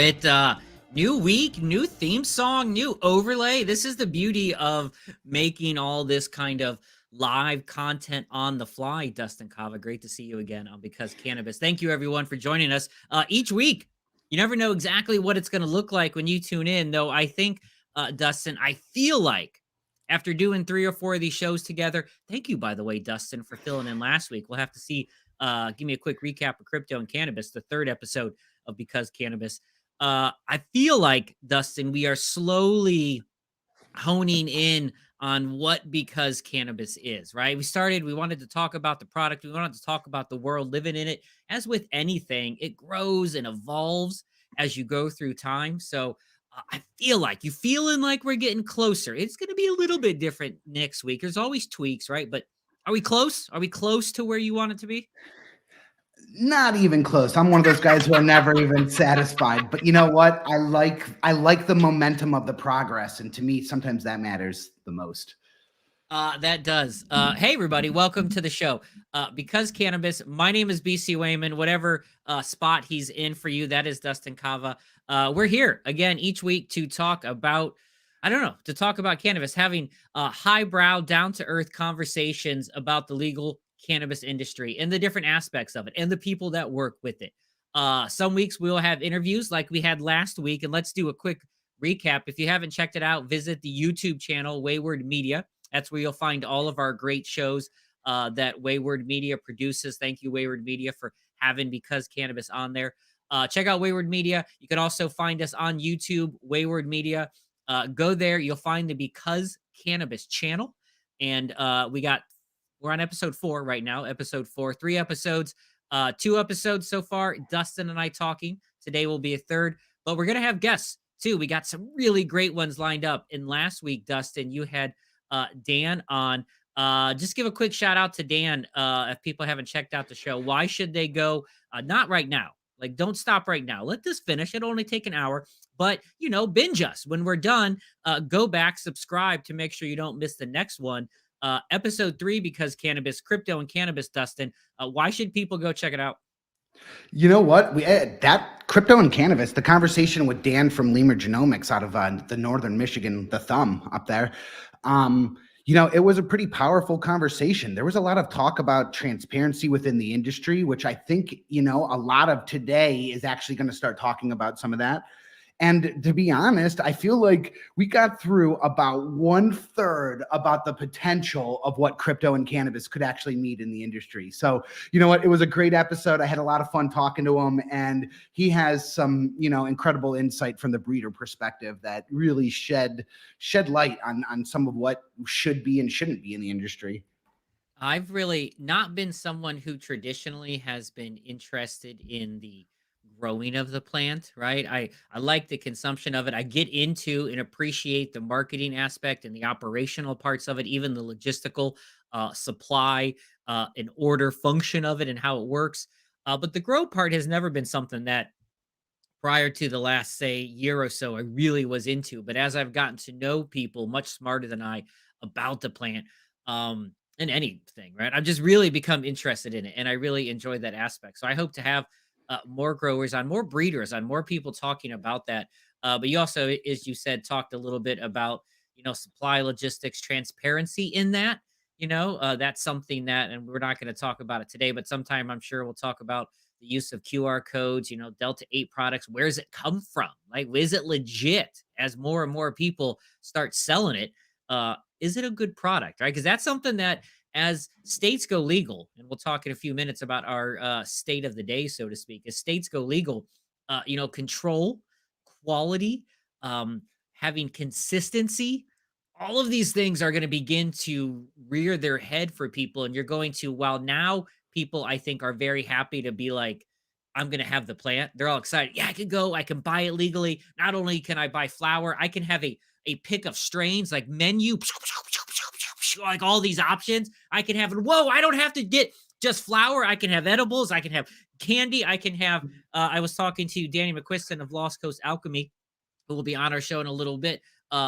it. New week, new theme song, new overlay. This is the beauty of making all this kind of live content on the fly. Dustin Kava, great to see you again on Because Cannabis. Thank you, everyone, for joining us each week. You never know exactly what it's going to look like when you tune in, though. I think, Dustin, I feel like after doing 3 or 4 of these shows together, thank you, by the way, Dustin, for filling in last week. We'll have to see. Give me a quick recap of crypto and cannabis, the 3rd episode of Because Cannabis. I feel like, Dustin, we are slowly honing in on what Because Cannabis is, right? We wanted to talk about the product. We wanted to talk about the world living in it. As with anything, it grows and evolves as you go through time. So I feel like you feeling like we're getting closer. It's going to be a little bit different next week. There's always tweaks, right? But are we close? Are we close to where you want it to be? Not even close. I'm one of those guys who are never even satisfied. But you know what? I like the momentum of the progress, and to me, sometimes that matters the most. That does. Hey, everybody, welcome to the show. Because Cannabis, my name is B.C. Wehman. Whatever spot he's in for you, that is Dustin Kava. We're here again each week to talk about, cannabis, having highbrow, down-to-earth conversations about the legal cannabis industry and the different aspects of it and the people that work with it. Some weeks we'll have interviews like we had last week, and let's do a quick recap. If you haven't checked it out, visit the YouTube channel, Wayward Media. That's where you'll find all of our great shows that Wayward Media produces. Thank you, Wayward Media, for having Because Cannabis on there. Check out Wayward Media. You can also find us on YouTube, Wayward Media. Go there. You'll find the Because Cannabis channel. And we're on episode 4 right now. Episode 4, 3 episodes, 2 episodes so far. Dustin and I talking. Today will be a 3rd, but we're going to have guests too. We got some really great ones lined up. And last week, Dustin, you had Dan on. Just give a quick shout out to Dan. If people haven't checked out the show, why should they go? Not right now. Like, don't stop right now. Let this finish. It'll only take an hour, but binge us when we're done. Go back, subscribe to make sure you don't miss the next one. Episode 3, Because Cannabis, crypto and cannabis, Dustin. Why should people go check it out? You know what? That crypto and cannabis, the conversation with Dan from Lemur Genomics out of the northern Michigan, the thumb up there. It was a pretty powerful conversation. There was a lot of talk about transparency within the industry, which I think, a lot of today is actually going to start talking about some of that. And to be honest, I feel like we got through about 1/3 about the potential of what crypto and cannabis could actually mean in the industry. So, you know what? It was a great episode. I had a lot of fun talking to him, and he has some, incredible insight from the breeder perspective that really shed light on some of what should be and shouldn't be in the industry. I've really not been someone who traditionally has been interested in the growing of the plant, right? I like the consumption of it. I get into and appreciate the marketing aspect and the operational parts of it, even the logistical supply and order function of it and how it works. But the grow part has never been something that prior to the last, say, year or so, I really was into. But as I've gotten to know people much smarter than I about the plant, and anything, right? I've just really become interested in it, and I really enjoy that aspect. So I hope to have more growers on, more breeders on, more people talking about that. But you also, as you said, talked a little bit about, supply logistics, transparency in that. That's something that, and we're not going to talk about it today, but sometime I'm sure we'll talk about the use of QR codes, Delta 8 products. Where does it come from? Like, is it legit? As more and more people start selling it, is it a good product, right? Because that's something that, as states go legal, and we'll talk in a few minutes about our state of the day, so to speak, as states go legal, control, quality, having consistency, all of these things are going to begin to rear their head for people. And you're going to, while now people, I think, are very happy to be like, I'm going to have the plant. They're all excited. Yeah, I can buy it legally. Not only can I buy flower, I can have a pick of strains, like menu, like all these options. I can have, whoa, I don't have to get just flower. I can have edibles. I can have candy. I can have, I was talking to Danny McQuiston of Lost Coast Alchemy, who will be on our show in a little bit,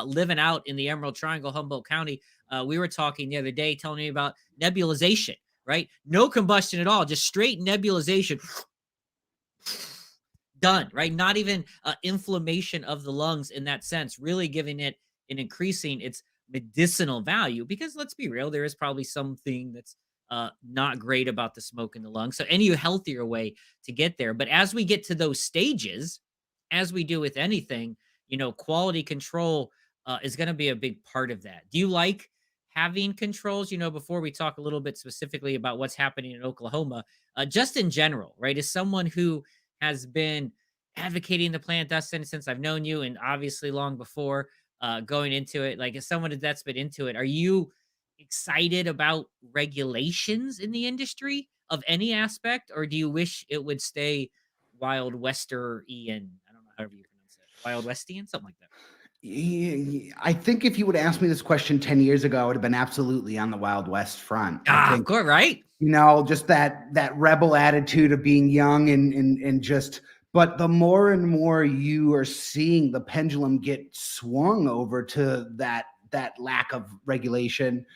living out in the Emerald Triangle, Humboldt County. We were talking the other day, telling me about nebulization, right? No combustion at all, just straight nebulization. done, right? Not even inflammation of the lungs in that sense, really giving it and increasing its medicinal value. Because let's be real, there is probably something that's not great about the smoke in the lungs. So any healthier way to get there. But as we get to those stages, as we do with anything, quality control is going to be a big part of that. Do you like having controls? Before we talk a little bit specifically about what's happening in Oklahoma, just in general, right? As someone who has been advocating the plant, Dustin, since I've known you, and obviously long before going into it, like as someone that's been into it, are you excited about regulations in the industry of any aspect, or do you wish it would stay Wild Wester-ian? I don't know, however you pronounce it. Wild Westian, something like that. I think if you would ask me this question 10 years ago, I would have been absolutely on the Wild West front. I Ah, think, good, right? just that rebel attitude of being young and just, but the more and more you are seeing the pendulum get swung over to that lack of regulation,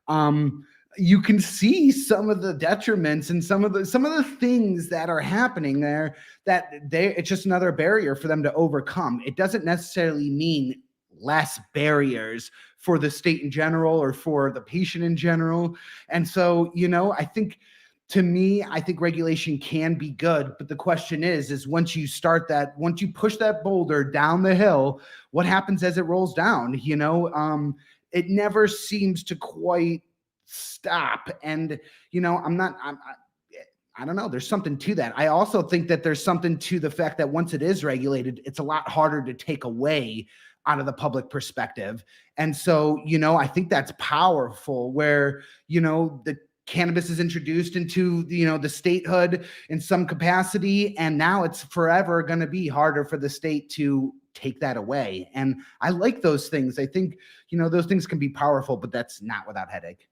um, you can see some of the detriments and some of the things that are happening there, that it's just another barrier for them to overcome. It doesn't necessarily mean less barriers for the state in general or for the patient in general. And so, I think, to me, I think regulation can be good, but the question is once you push that boulder down the hill, what happens as it rolls down? It never seems to quite stop. And I don't know, there's something to that. I also think that there's something to the fact that once it is regulated, it's a lot harder to take away out of the public perspective. And so, I think that's powerful, where the cannabis is introduced into the statehood in some capacity, and now it's forever going to be harder for the state to take that away. And I like those things. I think those things can be powerful, but that's not without headache.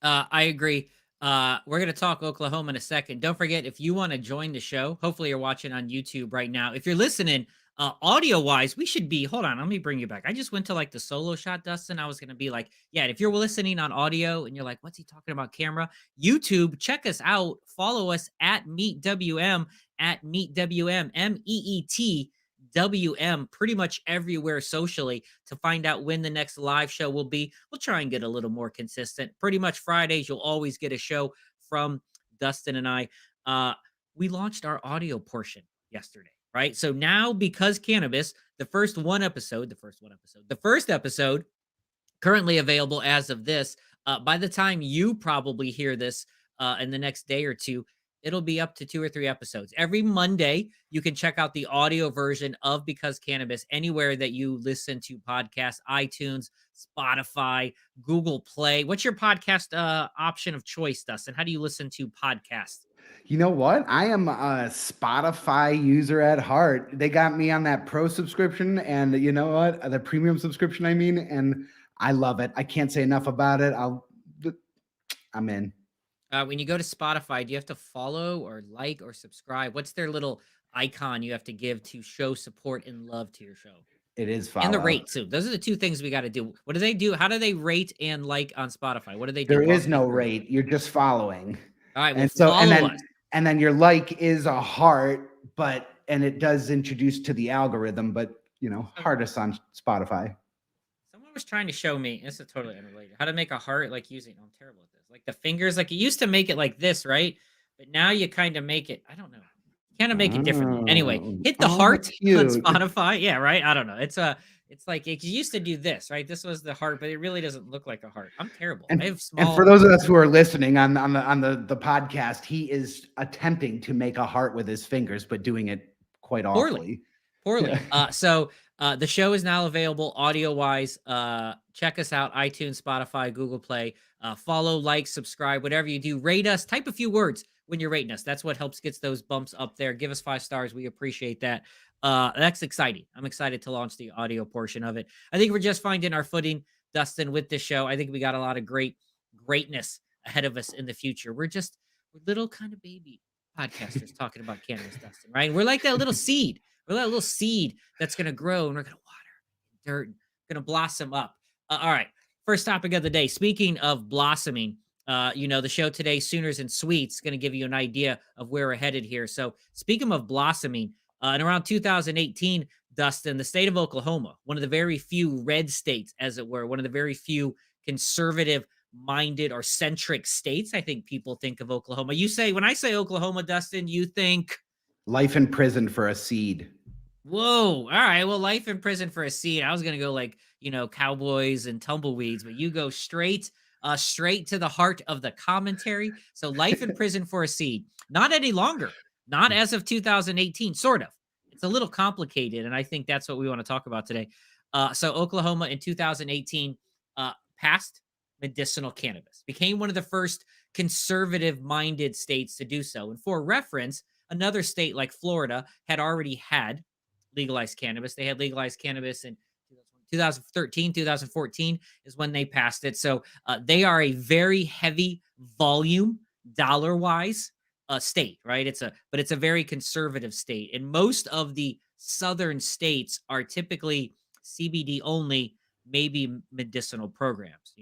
I agree. We're going to talk Oklahoma in a second. Don't forget, if you want to join the show, hopefully you're watching on YouTube right now. If you're listening, audio wise, we should be, hold on, let me bring you back. I just went to like the solo shot, Dustin. I was going to be like, yeah, if you're listening on audio and you're like, what's he talking about camera? YouTube, check us out. Follow us at MeetWM, at MeetWM, MEET. Pretty much everywhere socially to find out when the next live show will be. We'll try and get a little more consistent. Pretty much Fridays, you'll always get a show from Dustin and I. We launched our audio portion yesterday, right? So now, because cannabis, the first episode currently available as of this. By the time you probably hear this in the next day or two, it'll be up to 2 or 3 episodes. Every Monday, you can check out the audio version of Because Cannabis anywhere that you listen to podcasts: iTunes, Spotify, Google Play. What's your podcast option of choice, Dustin? How do you listen to podcasts? You know what? I am a Spotify user at heart. They got me on that pro subscription, and you know what? The premium subscription, I mean, and I love it. I can't say enough about it. I'm in. When you go to Spotify, do you have to follow or like or subscribe? What's their little icon you have to give to show support and love to your show? It is And the follow. rate too. Those are the two things we got to do. What do they do? How do they rate and like on Spotify? What do they do? There Walk is me no through. rate. You're just following. All right, well, And so, and follow then us. and then your like is a heart, and it does introduce to the algorithm, but heart us on Spotify. Someone was trying to show me, this is totally unrelated, how to make a heart like using, I'm terrible at this. Like the fingers, like you used to make it like this, right? But now you kind of make it, I don't know. You kind of make it differently. Anyway, hit the Oh, heart on cute. Spotify. Yeah, right. I don't know. It's like it used to do this, right? This was the heart, but it really doesn't look like a heart. I'm terrible. I have And small. for those of us who are listening on the podcast, he is attempting to make a heart with his fingers, but doing it quite awfully. Poorly. Yeah. The show is now available audio wise. Check us out: iTunes, Spotify, Google Play. Follow, like, subscribe, whatever you do. Rate us. Type a few words when you're rating us. That's what helps gets those bumps up there. Give us 5 stars. We appreciate that. That's exciting. I'm excited to launch the audio portion of it. I think we're just finding our footing, Dustin, with this show. I think we got a lot of greatness ahead of us in the future. We're little kind of baby podcasters talking about cannabis, Dustin, right? We're like that little seed. We're that little seed that's going to grow, and we're going to water dirt, going to blossom up. All right. First topic of the day. Speaking of blossoming, the show today, Sooners and Sweets, going to give you an idea of where we're headed here. So speaking of blossoming, And around 2018, Dustin, the state of Oklahoma, one of the very few red states, as it were, one of the very few conservative minded or centric states. I think people think of Oklahoma. You say, when I say Oklahoma, Dustin, you think, Life in prison for a seed. whoa, all right. Well, life in prison for a seed. I was gonna go like, cowboys and tumbleweeds, but you go straight to the heart of the commentary. So life in prison for a seed. Not any longer. Not as of 2018, sort of. It's a little complicated, and I think that's what we want to talk about today. So Oklahoma in 2018 passed medicinal cannabis, became one of the first conservative-minded states to do so. And for reference, another state like Florida had already had legalized cannabis. They had legalized cannabis in 2013, 2014 is when they passed it. So they are a very heavy volume dollar wise state, right? It's a very conservative state, and most of the southern states are typically CBD only, maybe medicinal programs.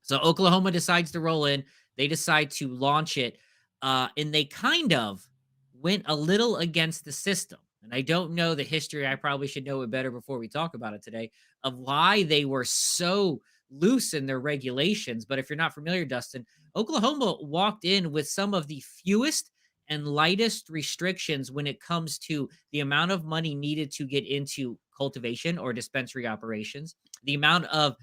So Oklahoma decides to roll in. They decide to launch it, and they kind of went a little against the system. And I don't know the history. I probably should know it better before we talk about it today of why they were so loose in their regulations. But if you're not familiar, Dustin, Oklahoma walked in with some of the fewest and lightest restrictions when it comes to the amount of money needed to get into cultivation or dispensary operations, the amount of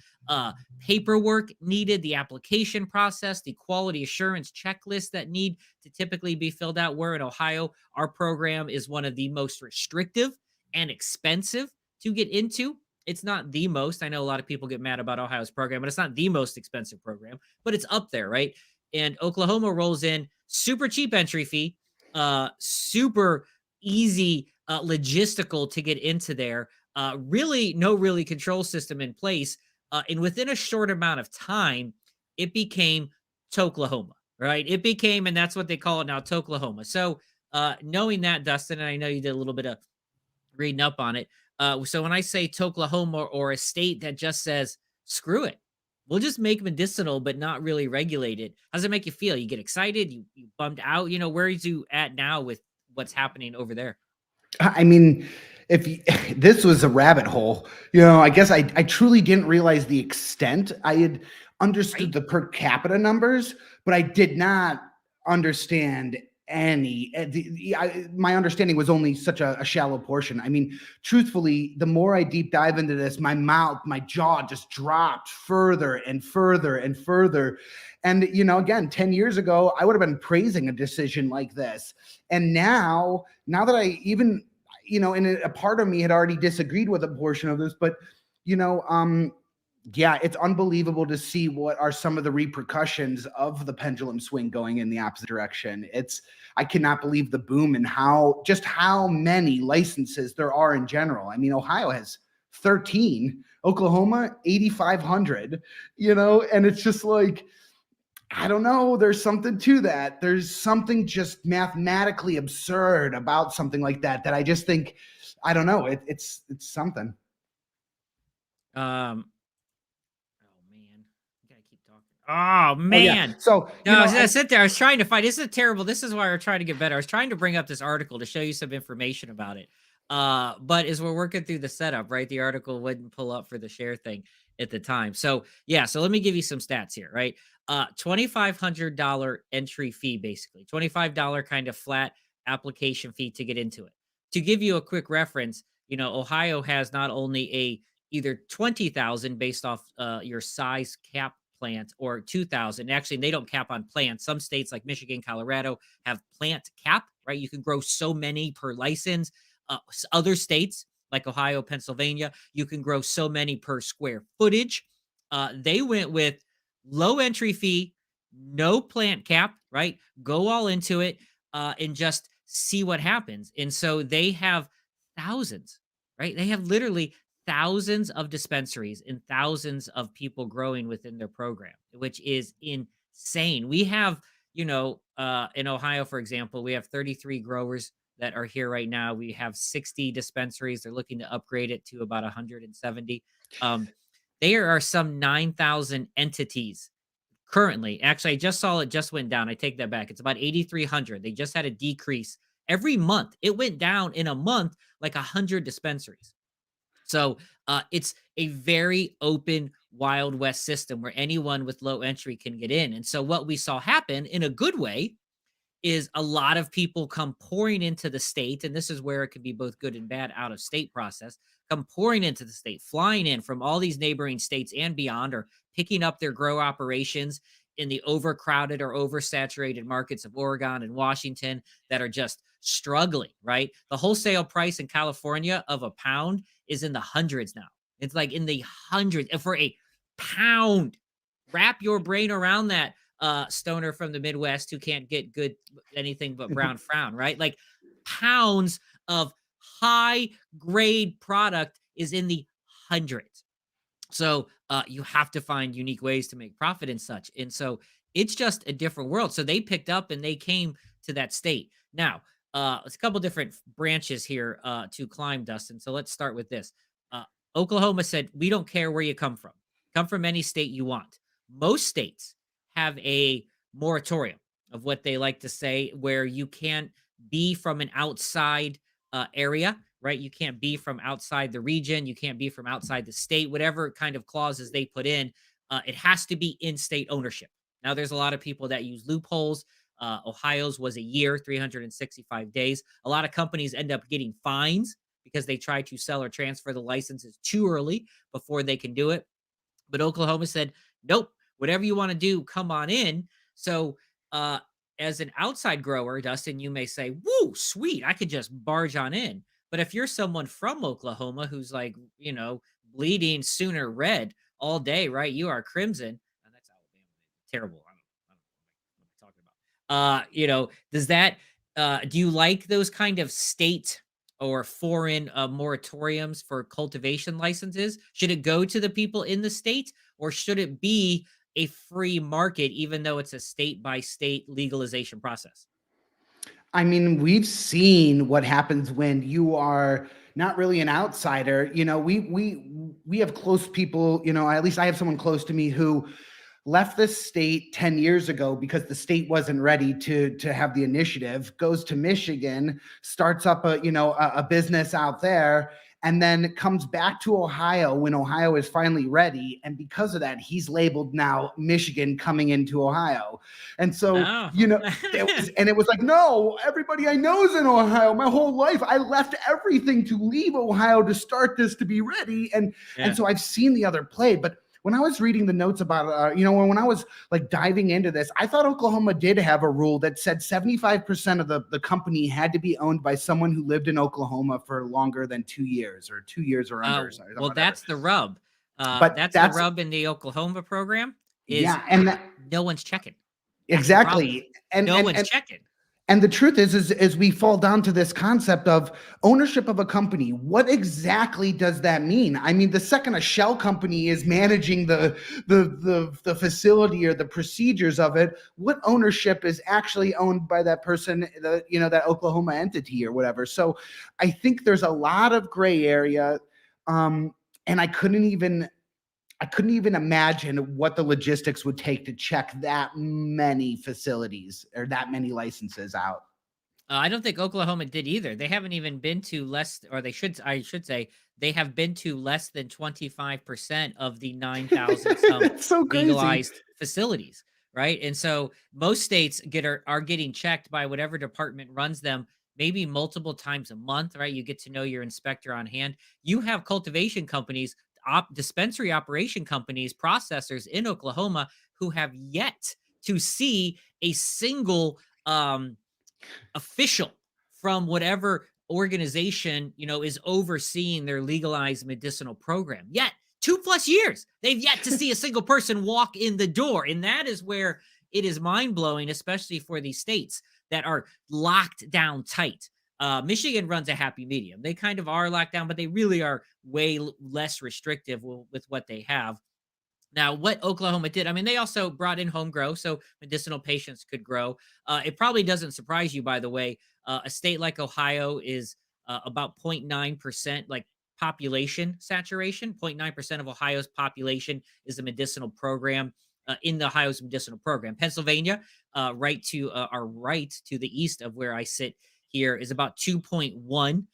paperwork needed, the application process, the quality assurance checklist that need to typically be filled out. Where in Ohio, our program is one of the most restrictive and expensive to get into. It's not the most. I know a lot of people get mad about Ohio's program, but it's not the most expensive program, but it's up there, right? And Oklahoma rolls in super cheap entry fee, super easy logistical to get into there. Really, no really control system in place, and within a short amount of time, it became Toklahoma, right? It became, and that's what they call it now, Toklahoma. So, knowing that, Dustin, and I know you did a little bit of reading up on it. So when I say Toklahoma or a state that just says, screw it, we'll just make medicinal, but not really regulated. How does it make you feel? You get excited? You bummed out? Where are you at now with what's happening over there? I mean, if you, this was a rabbit hole, I guess I truly didn't realize the extent. I had understood Right? the per capita numbers, but I did not understand any. My understanding was only such a shallow portion. I mean, truthfully, the more I deep dive into this, my jaw just dropped further and further and further. And, again, 10 years ago, I would have been praising a decision like this. And now that I even, and a part of me had already disagreed with a portion of this, but, yeah, it's unbelievable to see what are some of the repercussions of the pendulum swing going in the opposite direction. I cannot believe the boom and how many licenses there are in general. I mean, Ohio has 13, Oklahoma 8,500, and it's just like, I don't know. There's something to that. There's something just mathematically absurd about something like that I just think, I don't know. It's something. Um, oh man, I gotta keep talking. Oh Oh yeah. man. So No, I sit there. I was trying to find. This is terrible. This is why we're trying to get better. I was trying to bring up this article to show you some information about it. But as we're working through the setup, right, the article wouldn't pull up for the share thing at the time. So yeah, so let me give you some stats here, right? $2,500 entry fee, basically $25 kind of flat application fee to get into it. To give you a quick reference, Ohio has not only a either 20,000 based off your size cap plant or 2,000. Actually, they don't cap on plants. Some states like Michigan, Colorado have plant cap, right? You can grow so many per license. Other states like Ohio, Pennsylvania, you can grow so many per square footage. They went with low entry fee, no plant cap, right? Go all into it and just see what happens. And so they have thousands, right? They have literally thousands of dispensaries and thousands of people growing within their program, which is insane. We have, in Ohio, for example, we have 33 growers that are here right now. We have 60 dispensaries. They're looking to upgrade it to about 170. Um, there are some 9,000 entities currently. Actually, I just saw it just went down. I take that back. It's about 8,300. They just had a decrease Every month, it went down in a month like 100 dispensaries. So it's a very open Wild West system where anyone with low entry can get in. And so what we saw happen in a good way is a lot of people come pouring into the state, and this is where it can be both good and bad out of state process, come pouring into the state, flying in from all these neighboring states and beyond, or picking up their grow operations in the overcrowded or oversaturated markets of Oregon and Washington that are just struggling, right? The wholesale price in California of a pound is in the hundreds now. It's like in the hundreds. And for a pound, wrap your brain around that, stoner from the Midwest who can't get good anything but brown frown, right? Like pounds of high grade product is in the hundreds. So you have to find unique ways to make profit and such. And so it's just a different world. So they picked up and they came to that state. Now, it's a couple different branches here to climb, Dustin. So let's start with this. Uh, Oklahoma said, we don't care where you come from. Come from any state you want. Most states have a moratorium of what they like to say, where you can't be from an outside area, right? You can't be from outside the region. You can't be from outside the state, whatever kind of clauses they put in. It has to be in state ownership. Now, there's a lot of people that use loopholes. Ohio's was a year, 365 days. A lot of companies end up getting fines because they try to sell or transfer the licenses too early before they can do it. But Oklahoma said, nope, whatever you want to do, come on in. So, uh, as an outside grower, Dustin, you may say, woo, sweet, I could just barge on in. But if you're someone from Oklahoma who's like, bleeding sooner red all day, right? You are crimson. And that's Alabama. Terrible. I don't know what I'm talking about. Does that, do you like those kind of state or foreign moratoriums for cultivation licenses? Should it go to the people in the state, or should it be a free market, even though it's a state by state legalization process? I mean, we've seen what happens when you are not really an outsider. We have close people, at least I have someone close to me who left this state 10 years ago because the state wasn't ready to have the initiative, goes to Michigan, starts up a business out there, and then comes back to Ohio when Ohio is finally ready. And because of that, he's labeled now Michigan coming into Ohio. And so, Oh. it was like, no, everybody I know is in Ohio. My whole life, I left everything to leave Ohio to start this to be ready. And Yeah. so I've seen the other play, but when I was reading the notes about, when I was like diving into this, I thought Oklahoma did have a rule that said 75% of the company had to be owned by someone who lived in Oklahoma for longer than 2 years, or 2 years or under. Sorry, Well, whatever. that's the rub. But That's the that's, rub in the Oklahoma program is yeah, and that, no one's checking. That's the problem. exactly. And No and one's and checking. And the truth is we fall down to this concept of ownership of a company. What exactly does that mean? I mean, the second a shell company is managing the facility or the procedures of it, what ownership is actually owned by that person, that Oklahoma entity or whatever. So I think there's a lot of gray area. And I couldn't even imagine what the logistics would take to check that many facilities or that many licenses out. I don't think Oklahoma did either. They haven't even been to less, or I should say, they have been to less than 25% of the 9,000 some It's so crazy. legalized facilities, right? And so most states are getting checked by whatever department runs them, maybe multiple times a month, right? You get to know your inspector on hand. You have cultivation companies, dispensary operation companies, processors in Oklahoma who have yet to see a single official from whatever organization is overseeing their legalized medicinal program. Yet 2+ years they've yet to see a single person walk in the door, and that is where it is mind-blowing, especially for these states that are locked down tight. Michigan runs a happy medium. They kind of are locked down, but they really are way less restrictive with what they have. Now, what Oklahoma did, I mean, they also brought in home grow, so medicinal patients could grow. It probably doesn't surprise you, by the way. A state like Ohio is about 0.9%, like population saturation. 0.9% of Ohio's population is a medicinal program, in the Ohio's medicinal program. Pennsylvania, right to the east of where I sit here is about 2.1.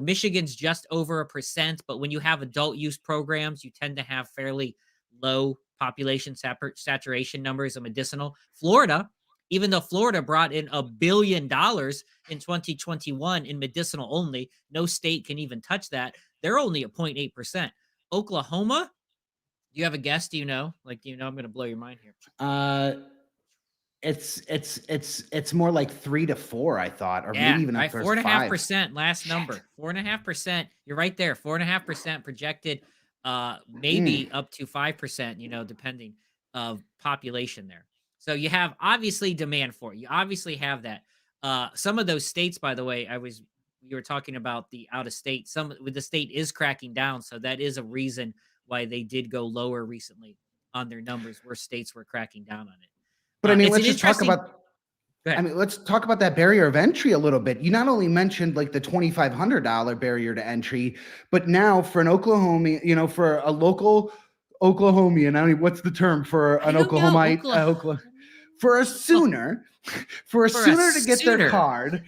Michigan's just over a percent, but when you have adult use programs, you tend to have fairly low population saturation numbers of medicinal. Florida, even though Florida brought in $1 billion in 2021 in medicinal only, no state can even touch that. They're only at 0.8%. Oklahoma, do you have a guess? Do you know? Like, I'm going to blow your mind here. Uh, it's more like 3 to 4, I thought, or Yeah, maybe even up right. towards Four and a half 5. percent last Shit. number. 4.5%. You're right there. 4.5% projected, Mm. maybe up to 5%, depending of population there. So you have obviously demand for it. You obviously have that. Some of those states, by the way, you were talking about the out of state. Some with the state is cracking down. So that is a reason why they did go lower recently on their numbers, where states were cracking down on it. But I mean, It's an let's just talk interesting. about Go ahead. let's talk about that barrier of entry a little bit. You not only mentioned like the $2,500 barrier to entry, but now for an Oklahoma, for a local Oklahomian, I don't know what's the term for I an don't know. Oklahomite, for a Oklahoma. Sooner, for a For a Sooner to get their Sooner. card.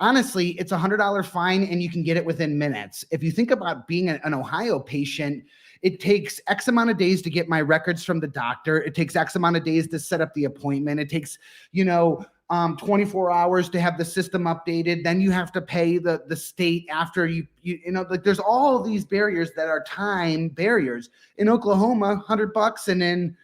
Honestly, it's $100 fine and you can get it within minutes. If you think about being an Ohio patient, it takes X amount of days to get my records from the doctor. It takes X amount of days to set up the appointment. It takes, 24 hours to have the system updated. Then you have to pay the state after like there's all these barriers that are time barriers. In Oklahoma, $100 and in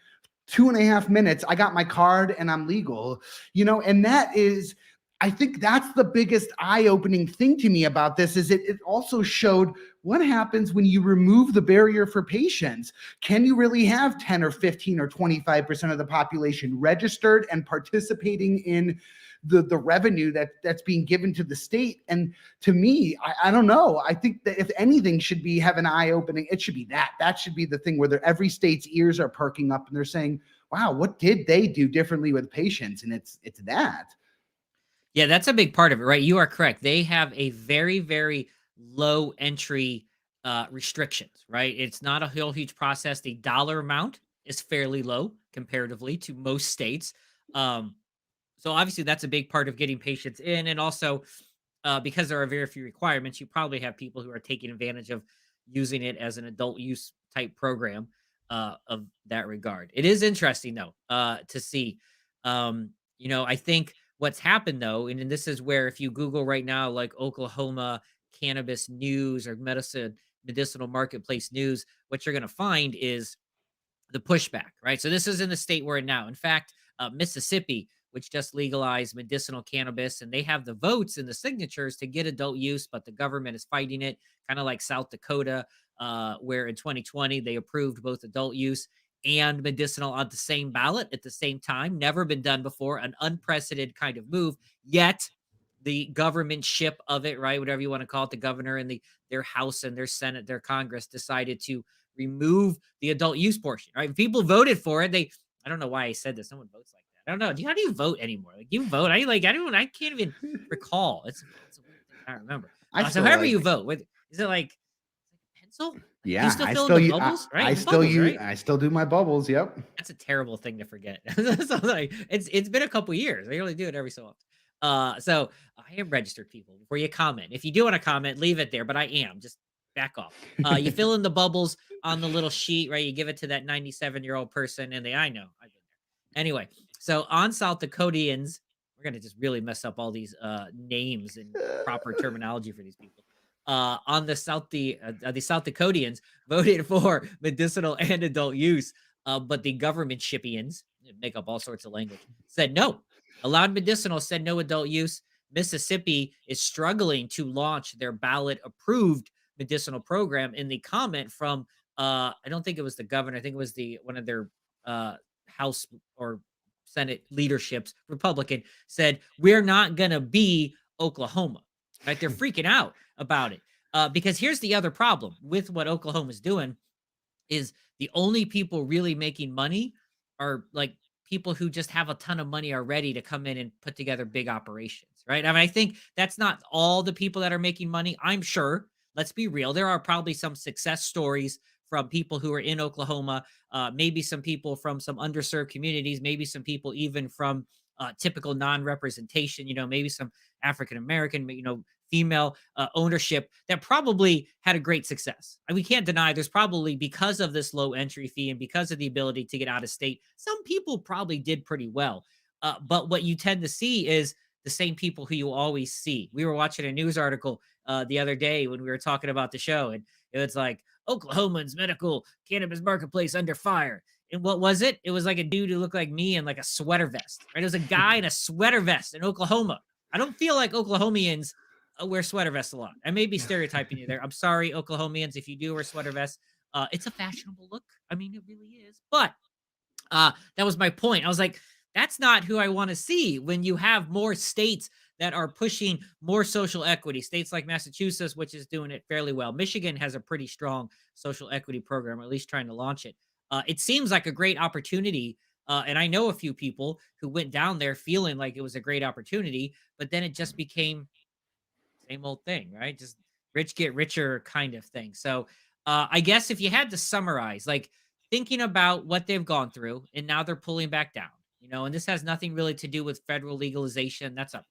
2.5 minutes, I got my card and I'm legal, and that is, I think that's the biggest eye-opening thing to me about this is it also showed what happens when you remove the barrier for patients. Can you really have 10 or 15 or 25% of the population registered and participating in the revenue that's being given to the state? And to me, I don't know. I think that if anything should be have an eye-opening, it should be that should be the thing where every state's ears are perking up and they're saying, wow, what did they do differently with patients? And it's that. Yeah, that's a big part of it, right? You are correct. They have a very, very low entry restrictions, right? It's not a huge process. The dollar amount is fairly low comparatively to most states. Um, so obviously that's a big part of getting patients in, and also because there are very few requirements, you probably have people who are taking advantage of using it as an adult use type program of that regard. It is interesting though to see. I think what's happened though, and this is where if you Google right now, like Oklahoma cannabis news or medicinal marketplace news, what you're going to find is the pushback, right? So this is in the state we're in now. In fact, Mississippi, which just legalized medicinal cannabis, and they have the votes and the signatures to get adult use, but the government is fighting it, kind of like South Dakota, where in 2020 they approved both adult use and medicinal on the same ballot at the same time. Never been done before, an unprecedented kind of move. Yet the government ship of it, right? Whatever you want to call it, the governor and their House and their Senate, their Congress decided to remove the adult use portion, right? People voted for it. I don't know why I said this. No one votes like that. I don't know. How do you vote anymore? Like you vote. I can't even recall. It's a weird thing. I don't remember. I So still however you like, vote, is it like a pencil? Like, do you yeah, still fill in the bubbles, right? The bubbles, right? I still do my bubbles. Yep. That's a terrible thing to forget. So like it's been a couple years. I only do it every so often. So I am registered people before you comment. If you do want to comment, leave it there, but I am just back off. You fill in the bubbles on the little sheet, right? You give it to that 97-year-old person, and I know I've been there. Anyway, so on South Dakotians, we're gonna just really mess up all these names and proper terminology for these people. On the South Dakotians voted for medicinal and adult use, but the government shippians make up all sorts of language said no. Allowed medicinal, said no adult use. Mississippi is struggling to launch their ballot approved medicinal program. In the comment from I don't think it was the governor, I think it was the one of their House or Senate leaderships, Republican, said, we're not gonna be Oklahoma. Right? They're freaking out about it. Because here's the other problem with what Oklahoma's doing is the only people really making money are like people who just have a ton of money already to come in and put together big operations, right? I mean, I think that's not all the people that are making money. I'm sure, let's be real, there are probably some success stories from people who are in Oklahoma, maybe some people from some underserved communities, maybe some people even from typical non-representation, maybe some African American, female ownership that probably had a great success. And we can't deny there's probably, because of this low entry fee and because of the ability to get out of state, some people probably did pretty well. But what you tend to see is the same people who you always see. We were watching a news article the other day when we were talking about the show, and it was like Oklahoman's medical cannabis marketplace under fire. And what was it? It was like a dude who looked like me in like a sweater vest, right? It was a guy in a sweater vest in Oklahoma. I don't feel like Oklahomians wear sweater vests a lot. I may be stereotyping you there. I'm sorry, Oklahomians, if you do wear sweater vests. It's a fashionable look. I mean, it really is. But that was my point. I was like, that's not who I want to see when you have more states that are pushing more social equity. States like Massachusetts, which is doing it fairly well. Michigan has a pretty strong social equity program, or at least trying to launch it. It seems like a great opportunity. And I know a few people who went down there feeling like it was a great opportunity, but then it just became same old thing, right? Just rich get richer kind of thing. So I guess if you had to summarize, like thinking about what they've gone through and now they're pulling back down, and this has nothing really to do with federal legalization. That's a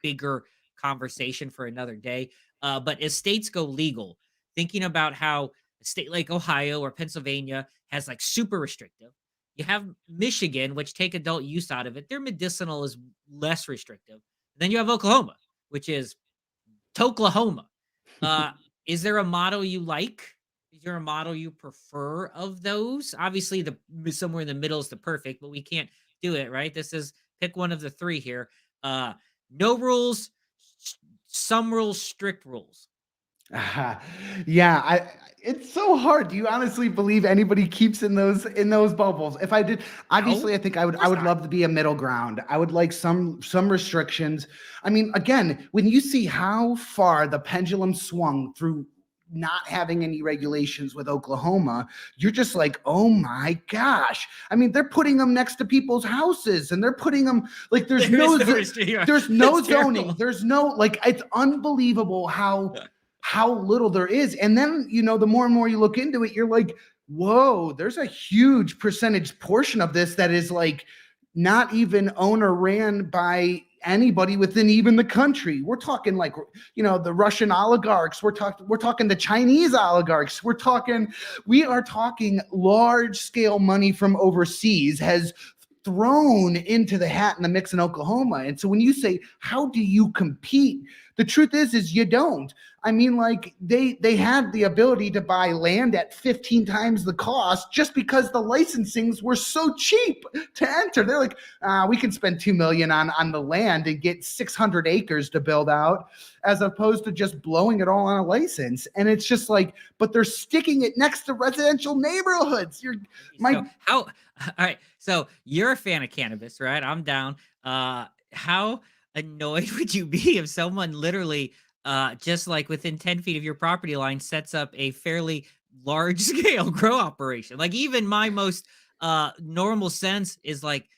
bigger conversation for another day. But as states go legal, thinking about how a state like Ohio or Pennsylvania has like super restrictive. You have Michigan, which take adult use out of it. Their medicinal is less restrictive. Then you have Oklahoma, which is Toklahoma. Uh, is there a model you like? Is there a model you prefer of those? Obviously, the somewhere in the middle is the perfect, but we can't do it, right? This is pick one of the three here. Uh, no rules, some rules, strict rules. Uh, yeah, it's so hard. Do you honestly believe anybody keeps in those bubbles? If I did, No, obviously I think I of would I course would not. love to be a middle ground. I would like some restrictions. I mean, again, when you see how far the pendulum swung through not having any regulations with Oklahoma, you're just like, oh my gosh. I mean, they're putting them next to people's houses and they're putting them like There is no restriction. there's That's no zoning. terrible. There's no like it's unbelievable how little there is. And then, the more and more you look into it, you're like, whoa, there's a huge percentage portion of this that is like not even owner ran by anybody within even the country. We're talking like, the Russian oligarchs. We're talking the Chinese oligarchs. We are talking large scale money from overseas has thrown into the hat in the mix in Oklahoma. And so when you say, how do you compete? The truth is you don't. I mean, like they had the ability to buy land at 15 times the cost just because the licensings were so cheap to enter. They're like, we can spend 2 million on the land and get 600 acres to build out, as opposed to just blowing it all on a license. And it's just like, but they're sticking it next to residential neighborhoods. So My how? All right. So you're a fan of cannabis, right? I'm down. How annoyed would you be if someone literally, just like within 10 feet of your property line, sets up a fairly large scale grow operation? Like even my most normal sense is like,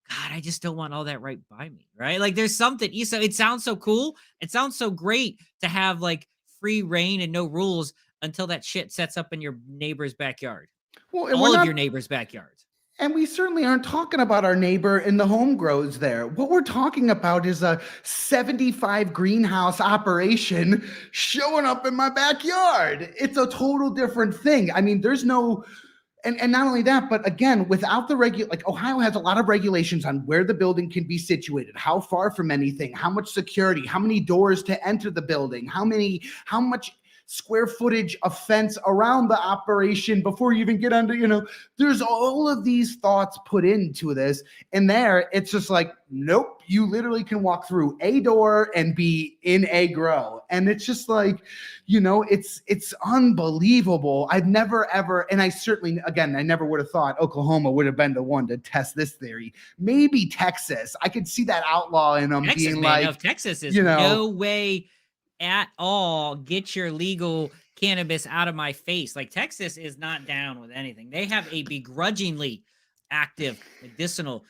God, I just don't want all that right by me, right? Like there's something you said. It sounds so cool. It sounds so great to have like free reign and no rules until that shit sets up in your neighbor's backyard, well, and we're all of your not neighbors' backyards. And we certainly aren't talking about our neighbor in the home grows there. What we're talking about is a 75 greenhouse operation showing up in my backyard. It's a total different thing. I mean, there's no, and not only that, but again, without the like Ohio has a lot of regulations on where the building can be situated, how far from anything, how much security, how many doors to enter the building, how much square footage of fence around the operation before you even get under, there's all of these thoughts put into this. And there, it's just like, nope, you literally can walk through a door and be in a grow. And it's just like, it's unbelievable. I've never ever, and I certainly, again, I never would have thought Oklahoma would have been the one to test this theory. Maybe Texas. I could see that outlaw in them Texas, being man, no, like, Texas is you know, no way at all. Get your legal cannabis out of my face. Like Texas is not down with anything. They have a begrudgingly active medicinal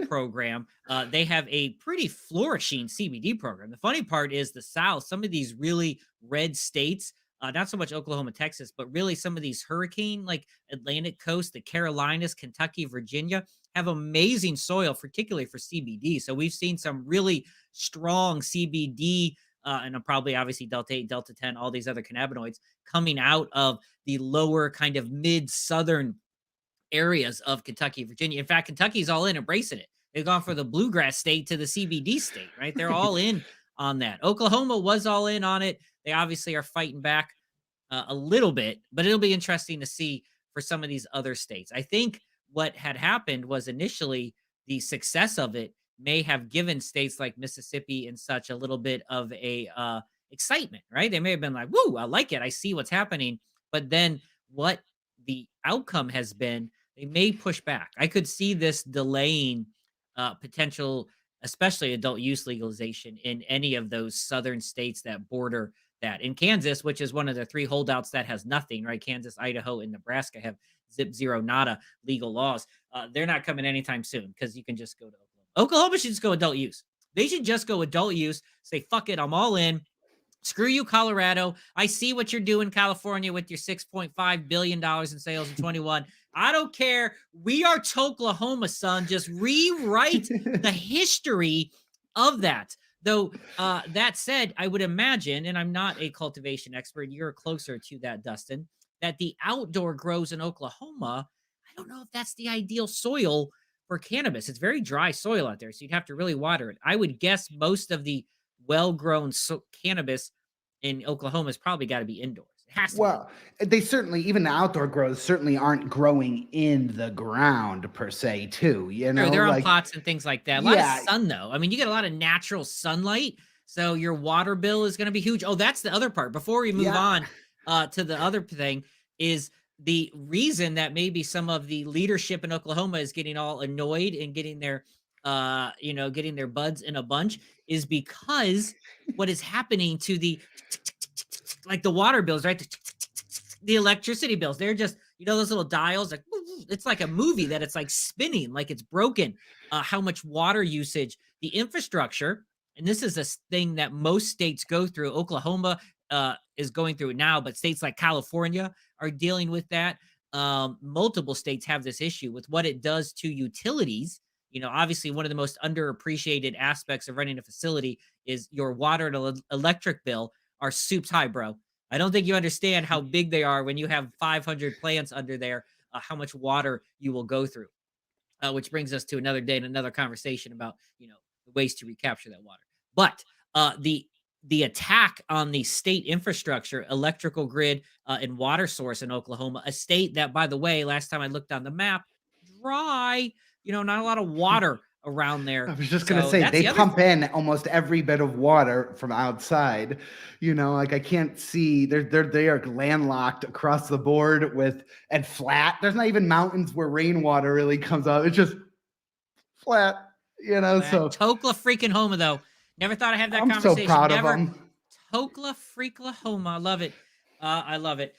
program. They have a pretty flourishing CBD program. The funny part is the South, some of these really red states, not so much Oklahoma, Texas, but really some of these hurricane like Atlantic coast, the Carolinas, Kentucky, Virginia have amazing soil, particularly for CBD. So we've seen some really strong CBD and probably obviously Delta 8, Delta 10, all these other cannabinoids coming out of the lower kind of mid southern areas of Kentucky, Virginia. In fact, Kentucky's all in embracing it. They've gone for the bluegrass state to the CBD state, right? They're all in on that. Oklahoma was all in on it. They obviously are fighting back a little bit, but it'll be interesting to see for some of these other states. I think what had happened was initially the success of it may have given states like Mississippi and such a little bit of a excitement, right? They may have been like, "Woo, I like it. I see what's happening." But then what the outcome has been, they may push back. I could see this delaying potential, especially adult use legalization in any of those southern states that border that. In Kansas, which is one of the three holdouts that has nothing, right? Kansas, Idaho, and Nebraska have zip zero nada legal laws. They're not coming anytime soon because you can just go to Oklahoma. Oklahoma should just go adult use. They should just go adult use, say, fuck it, I'm all in. Screw you, Colorado. I see what you're doing, California, with your $6.5 billion in sales in 21. I don't care. We are Oklahoma, son. Just rewrite the history of that. Though, that said, I would imagine, and I'm not a cultivation expert, you're closer to that, Dustin, that the outdoor grows in Oklahoma, I don't know if that's the ideal soil for cannabis. It's very dry soil out there, so you'd have to really water it. I would guess most of the well-grown cannabis in Oklahoma has probably got to be indoors. It has to be Well, indoors. they certainly, even the outdoor grows certainly aren't growing in the ground per se, too. Sure, they're on Like, pots and things like that. A lot of yeah, sun, though. I mean, you get a lot of natural sunlight, so your water bill is going to be huge. Oh, that's the other part. Before we move yeah. on to the other thing, is the reason that maybe some of the leadership in Oklahoma is getting all annoyed and getting their, getting their buds in a bunch is because what is happening to the like the water bills, right? The electricity bills. They're just, those little dials, like it's like a movie that it's like spinning, like it's broken. How much water usage, the infrastructure, and this is a thing that most states go through. Oklahoma is going through it now, but states like California are dealing with that. Multiple states have this issue with what it does to utilities. Obviously, one of the most underappreciated aspects of running a facility is your water and electric bill are soups high, bro. I don't think you understand how big they are when you have 500 plants under there, how much water you will go through. Which brings us to another day and another conversation about, the ways to recapture that water. But the attack on the state infrastructure, electrical grid, and water source in Oklahoma, a state that, by the way, last time I looked on the map, dry, not a lot of water around I there. was just gonna So say that's they the other pump thing. in almost every bit of water from outside. Like I can't see they are landlocked across the board with and flat. There's not even mountains where rainwater really comes out. It's just flat. So Tokla freaking Homa, though. Never thought I'd have that I'm so conversation. proud of Never. them. Tokla freakla Homa. I love it. I love it.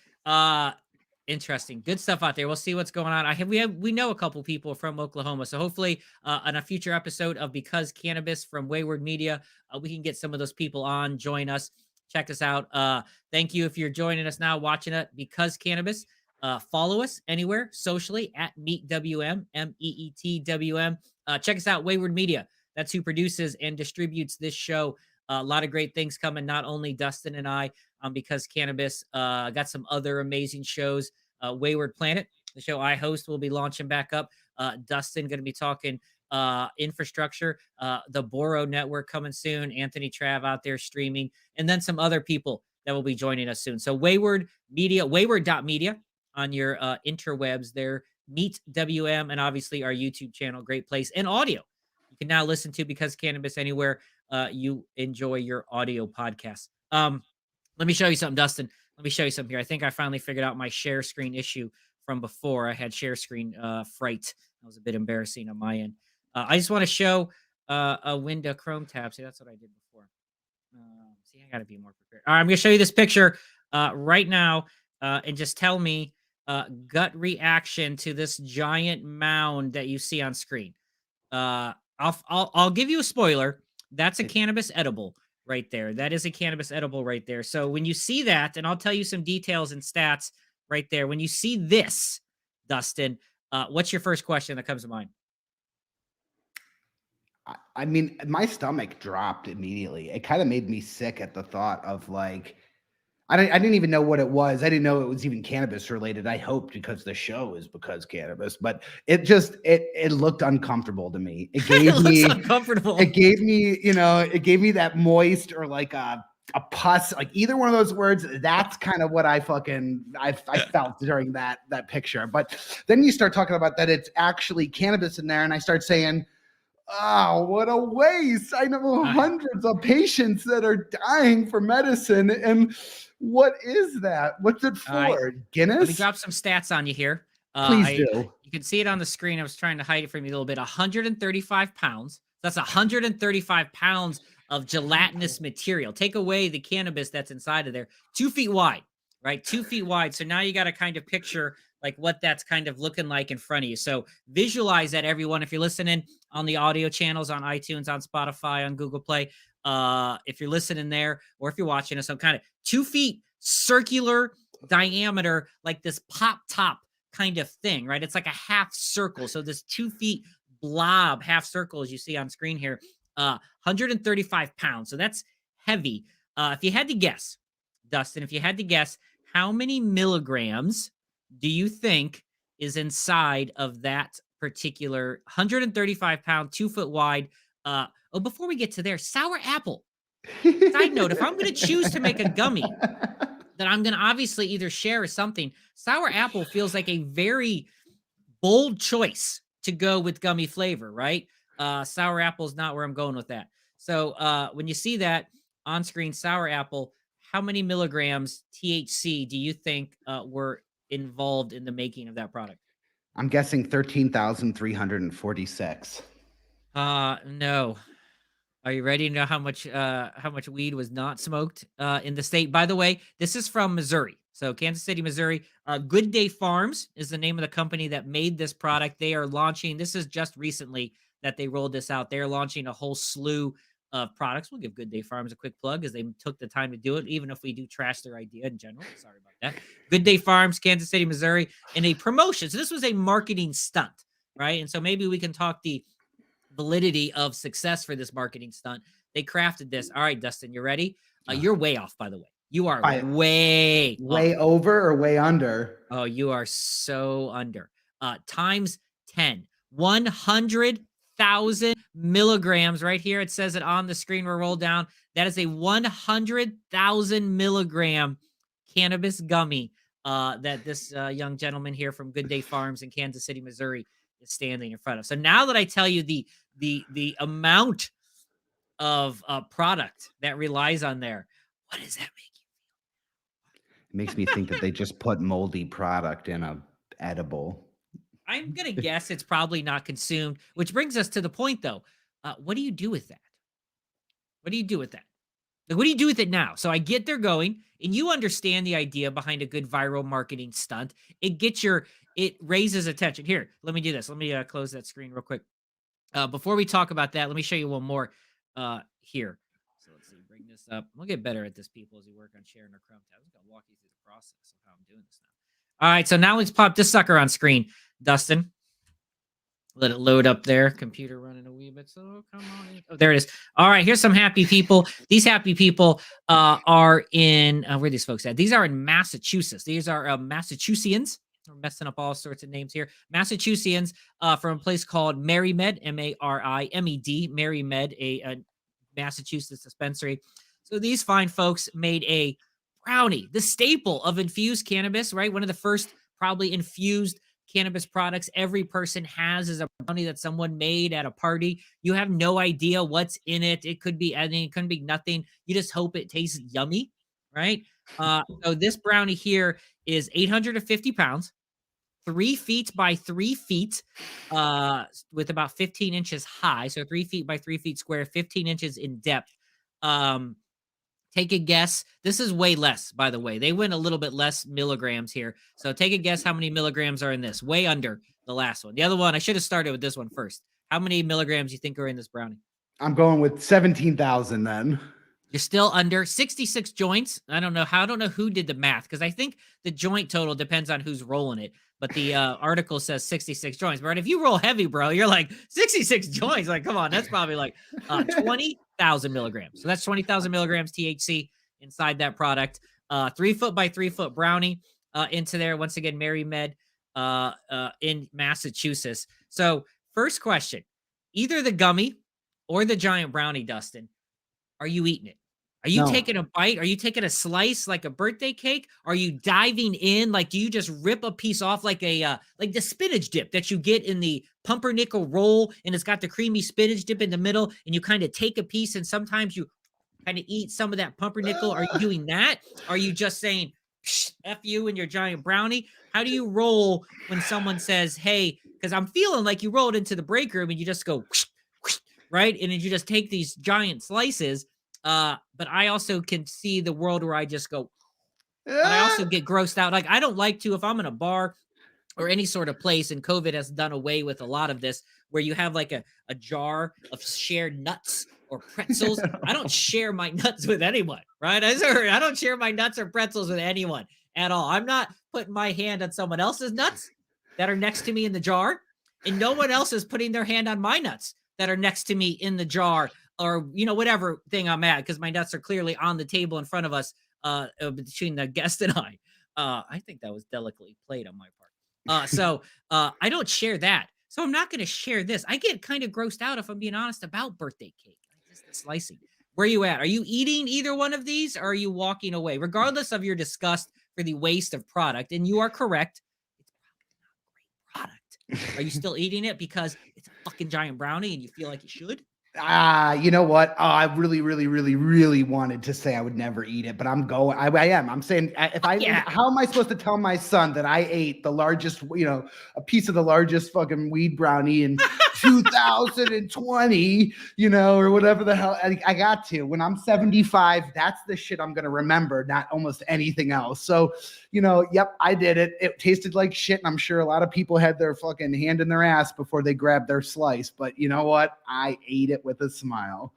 Interesting. Good stuff out there. We'll see what's going on. We know a couple people from Oklahoma. So hopefully on a future episode of Because Cannabis from Wayward Media, we can get some of those people on, join us, check us out. Thank you if you're joining us now, watching it Because Cannabis. Follow us anywhere socially at MeetWM, MEETWM. Check us out, Wayward Media. That's who produces and distributes this show. A lot of great things coming, not only Dustin and I, Because Cannabis, got some other amazing shows. Wayward Planet, the show I host, will be launching back up. Dustin going to be talking infrastructure, the Boro Network coming soon, Anthony Trav out there streaming, and then some other people that will be joining us soon. So Wayward Media, wayward.media on your interwebs there. Meet WM, and obviously our YouTube channel, great place, and audio. You can now listen to Because Cannabis anywhere you enjoy your audio podcasts. Let me show you something, Dustin. Let me show you something here. I think I finally figured out my share screen issue from before. I had share screen fright. That was a bit embarrassing on my end. I just want to show a window Chrome tab. See, that's what I did before. See, I got to be more prepared. All right, I'm going to show you this picture right now and just tell me gut reaction to this giant mound that you see on screen. I'll give you a spoiler. That's a cannabis edible. right there. That is a cannabis edible right there. So when you see that, and I'll tell you some details and stats right there. When you see this, Dustin, what's your first question that comes to mind? I mean, my stomach dropped immediately. It kind of made me sick at the thought of like, I didn't even know what it was. I didn't know it was even cannabis related. I hoped because the show is because cannabis, but it looked uncomfortable to me. It looks uncomfortable. It gave me that moist or like a pus, like either one of those words. That's kind of what I felt during that picture. But then you start talking about that it's actually cannabis in there, and I start saying, oh, what a waste. I know hundreds of patients that are dying for medicine. And what is that? What's it for? Right. Guinness? Let me drop some stats on you here. Please do. You can see it on the screen. I was trying to hide it from you a little bit. 135 pounds. That's 135 pounds of gelatinous material. Take away the cannabis that's inside of there. 2 feet wide, right? 2 feet wide. So now you got to kind of picture like what that's kind of looking like in front of you. So visualize that, everyone. If you're listening on the audio channels, on iTunes, on Spotify, on Google Play, if you're listening there, or if you're watching us, some kind of 2 feet circular diameter, like this pop top kind of thing, right? It's like a half circle. So this 2 feet blob, half circle, as you see on screen here, 135 pounds. So that's heavy. If you had to guess, Dustin, if you had to guess, how many milligrams do you think is inside of that particular 135 pound, 2 foot wide? Before we get to there, sour apple. Side note, if I'm going to choose to make a gummy that I'm going to obviously either share or something, sour apple feels like a very bold choice to go with gummy flavor, right? Sour apple is not where I'm going with that. So when you see that on screen, sour apple, how many milligrams THC do you think were involved in the making of that product? I'm guessing 13,346. No. Are you ready to know how much weed was not smoked in the state? By the way, this is from Missouri. So Kansas City, Missouri. Good Day Farms is the name of the company that made this product. They are launching, this is just recently that they rolled this out. They're launching a whole slew of products. We'll give Good Day Farms a quick plug as they took the time to do it, even if we do trash their idea in general. Sorry about that. Good Day Farms, Kansas City, Missouri, in a promotion. So this was a marketing stunt, right? And so maybe we can talk the validity of success for this marketing stunt. They crafted this. All right, Dustin, you ready? You're way off, by the way. You are way off. Over or way under? Oh, you are so under. Times 10. 100,000 milligrams right here. It says it on the screen. We're rolled down. That is a 100,000 milligram cannabis gummy that this young gentleman here from Good Day Farms in Kansas City, Missouri is standing in front of. So now that I tell you the amount of product that relies on there, what does that make you feel? It makes me think that they just put moldy product in a edible. I'm going to guess it's probably not consumed, which brings us to the point, though. What do you do with that? What do you do with that? Like, what do you do with it now? So I get they're going, and you understand the idea behind a good viral marketing stunt. It raises attention. Here, let me do this. Let me close that screen real quick. Before we talk about that, let me show you one more here. So let's see, bring this up. We'll get better at this, people, as we work on sharing our Chrome tabs. I'm going to walk you through the process of how I'm doing this now. All right, so now let's pop this sucker on screen, Dustin. Let it load up there. Computer running a wee bit slow. Come on. Oh, there it is. All right, here's some happy people. These happy people are in, where are these folks at? These are in Massachusetts. These are Massachusettsians. We're messing up all sorts of names here. Massachusettsians from a place called MaryMed, MaryMed, MaryMed, a Massachusetts dispensary. So these fine folks made a brownie, the staple of infused cannabis, right? One of the first probably infused cannabis products every person has is a brownie that someone made at a party. You have no idea what's in it. It could be anything, it could be nothing. You just hope it tastes yummy, right? So this brownie here is 850 pounds, 3 feet by 3 feet, with about 15 inches high. So 3 feet by 3 feet square, 15 inches in depth. Take a guess. This is way less, by the way. They went a little bit less milligrams here. So take a guess how many milligrams are in this. Way under the last one. The other one, I should have started with this one first. How many milligrams do you think are in this brownie? I'm going with 17,000 then. You're still under 66 joints. I don't know who did the math because I think the joint total depends on who's rolling it. But the article says 66 joints. But if you roll heavy, bro, you're like 66 joints. Like, come on, that's probably like 20,000 milligrams. So that's 20,000 milligrams THC inside that product. 3 foot by 3 foot brownie into there. Once again, Mary Med in Massachusetts. So, first question, either the gummy or the giant brownie, Dustin, are you eating it? Are you No. taking a bite? Are you taking a slice like a birthday cake? Are you diving in? Like, do you just rip a piece off like like the spinach dip that you get in the pumpernickel roll, and it's got the creamy spinach dip in the middle, and you kind of take a piece, and sometimes you kind of eat some of that pumpernickel? Are you doing that? Are you just saying F you and your giant brownie? How do you roll when someone says, hey, because I'm feeling like you rolled into the break room and you just go, right? And then you just take these giant slices. But I also can see the world where I just go, but I also get grossed out. Like, I don't like to, if I'm in a bar or any sort of place, and COVID has done away with a lot of this, where you have like a jar of shared nuts or pretzels. I don't share my nuts with anyone, right? I don't share my nuts or pretzels with anyone at all. I'm not putting my hand on someone else's nuts that are next to me in the jar, and no one else is putting their hand on my nuts that are next to me in the jar, or whatever thing I'm at, because my nuts are clearly on the table in front of us, between the guest and I. I think that was delicately played on my part. I don't share that. So I'm not going to share this. I get kind of grossed out, if I'm being honest, about birthday cake. Like, just the slicing. Where are you at? Are you eating either one of these, or are you walking away? Regardless of your disgust for the waste of product, and you are correct, it's probably not great product. Are you still eating it because it's a fucking giant brownie and you feel like you should? You know what? Oh, I really, really, really, really wanted to say I would never eat it, but I'm going. I am. I'm saying, Yeah. how am I supposed to tell my son that I ate the largest, a piece of the largest fucking weed brownie in 2020, or whatever the hell I got to. When I'm 75, that's the shit I'm gonna remember, not almost anything else. So, yep, I did it. It tasted like shit, and I'm sure a lot of people had their fucking hand in their ass before they grabbed their slice. But you know what? I ate it with a smile.